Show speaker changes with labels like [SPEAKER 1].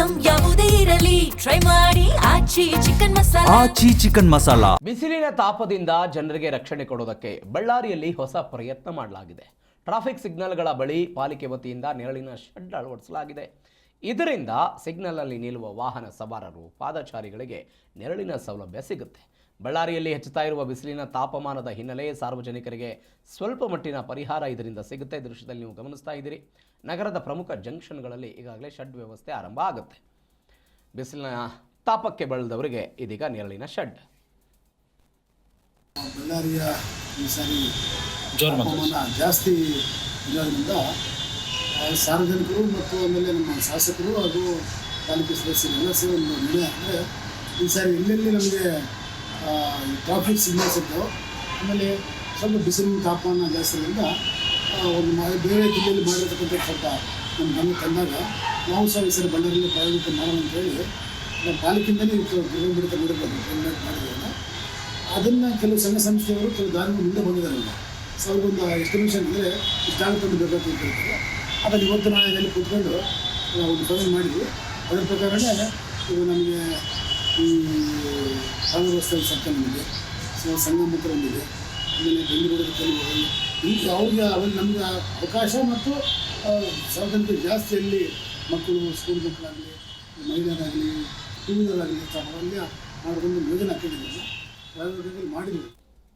[SPEAKER 1] Item ಯಾವುದೇ ಇರಲಿ try ಮಾಡಿ ಆಚಿ ಚಿಕನ್ ಮಸಾಲಾ.
[SPEAKER 2] ಬಿಸಿಲಿನ ತಾಪದಿಂದ ಜನರಿಗೆ ರಕ್ಷಣೆ ಕೊಡೋದಕ್ಕೆ ಬಳ್ಳಾರಿಯಲ್ಲಿ ಹೊಸ ಪ್ರಯತ್ನ ಮಾಡಲಾಗಿದೆ. ಟ್ರಾಫಿಕ್ ಸಿಗ್ನಲ್ಗಳ ಬಳಿ ಪಾಲಿಕೆ ವತಿಯಿಂದ ನೆರಳಿನ ಶೆಡ್ ಅಳವಡಿಸಲಾಗಿದೆ. ಇದರಿಂದ ಸಿಗ್ನಲ್ನಲ್ಲಿ ನಿಲ್ಲುವ ವಾಹನ ಸವಾರರು ಪಾದಚಾರಿಗಳಿಗೆ ನೆರಳಿನ ಸೌಲಭ್ಯ ಸಿಗುತ್ತೆ. ಬಳ್ಳಾರಿಯಲ್ಲಿ ಹೆಚ್ಚುತ್ತಾ ಇರುವ ಬಿಸಿಲಿನ ತಾಪಮಾನದ ಹಿನ್ನೆಲೆ ಸಾರ್ವಜನಿಕರಿಗೆ ಸ್ವಲ್ಪ ಮಟ್ಟಿನ ಪರಿಹಾರ ಇದರಿಂದ ಸಿಗುತ್ತೆ. ದೃಶ್ಯದಲ್ಲಿ ನೀವು ಗಮನಿಸ್ತಾ ಇದ್ದೀರಿ, ನಗರದ ಪ್ರಮುಖ ಜಂಕ್ಷನ್ಗಳಲ್ಲಿ ಈಗಾಗಲೇ ಶೆಡ್ ವ್ಯವಸ್ಥೆ ಆರಂಭ ಆಗುತ್ತೆ. ಬಿಸಿಲಿನ ತಾಪಕ್ಕೆ ಬಳಲಿದವರಿಗೆ ಇದೀಗ ನೆರಳಿನ ಶೆಡ್.
[SPEAKER 3] ಬಳ್ಳಾರಿಯ ಈ ಸಾರಿ ತಾಪಮಾನ ಜಾಸ್ತಿ ಇರೋದ್ರಿಂದ ಸಾರ್ವಜನಿಕರು ಮತ್ತು ಆಮೇಲೆ ನಮ್ಮ ಶಾಸಕರು ಹಾಗೂ ಪಾಲಿಕೆ ಸದಸ್ಯರು ಎಲ್ಲ ಸೇರಿ ಒಂದು ನಿರ್ಣಯ ಅಂದರೆ ಈ ಸಾರಿ ಎಲ್ಲೆಲ್ಲಿ ನಮಗೆ ಟ್ರಾಫಿಕ್ ಸಿಗ್ನಲ್ಸ್ ಇದ್ದವು, ಆಮೇಲೆ ಸ್ವಲ್ಪ ಬಿಸಿಲಿನ ತಾಪಮಾನ ಜಾಸ್ತಿ ಇರೋದ್ರಿಂದ ಒಂದು ಬೇರೆ ಜಿಲ್ಲೆಯಲ್ಲಿ ಮಾಡಿರ್ತಕ್ಕಂಥ ಸ್ವಲ್ಪ ನಮ್ಮ ಗಮನ ತಂದಾಗ ನಾವು ಸಹ ಈ ಸಾರಿ ಬಳ್ಳಾರಿಯಲ್ಲಿ ಪ್ರಾಯೋಗಿಕ ಮಾಡೋಣ ಅಂತೇಳಿ ನಮ್ಮ ಪಾಲಿಕೆಯಿಂದಲೇ ಗೃಹ ಬಿಡುತ್ತ ಮಾಡಿದ್ದೇವೆ. ಅದನ್ನು ಕೆಲವು ಸಂಘ ಸಂಸ್ಥೆಯವರು ಕೆಲವು ದಾರಿಗಳು ಮುಂದೆ ಬಂದಿದ್ದಾರಲ್ಲ, ಸೊ ಅವ್ರಿಗೊಂದು ಎಸ್ಟಿಮೇಷನ್ ಅಂದರೆ ಇಷ್ಟಾಗುತ್ತೆ ಅಂತ ಬೇಕಾಗ್ತದೆ ಹೇಳ್ತಾರೆ. ಅದನ್ನು ಇವತ್ತು ನಾಳೆ ಕೂತ್ಕೊಂಡು ನಾವು ಒಂದು ಪ್ರೊವೈಡ್ ಮಾಡಿದ್ವಿ. ಅದರ ಪ್ರಕಾರನೇ ಇದು ನಮಗೆ ಈ ಕಾನೂನು ವ್ಯವಸ್ಥೆ ಸರ್ಕಾರ ಬಂದಿದೆ, ಸಂಗಮತ್ರ ಬಂದಿದೆ, ಆಮೇಲೆ ಬೆಂಗಳೂರು ಕೆಲವು ಇಲ್ಲಿ ಅವ್ರಿಗೆ ನಮಗೆ ಅವಕಾಶ ಮತ್ತು ಸಾರ್ವಜನಿಕರು ಜಾಸ್ತಿಯಲ್ಲಿ ಮಕ್ಕಳು ಸ್ಕೂಲ್ ಮಕ್ಕಳಾಗಲಿ ಮಹಿಳೆಯರಾಗಲಿ ಟೂ ವೀಲರ್ ಆಗಲಿ ಅವರಲ್ಲಿ ಮಾಡಿಕೊಂಡು ಯೋಜನೆ ಹಾಕಿದ್ದೀವಿ, ಮಾಡಿದ್ವಿ.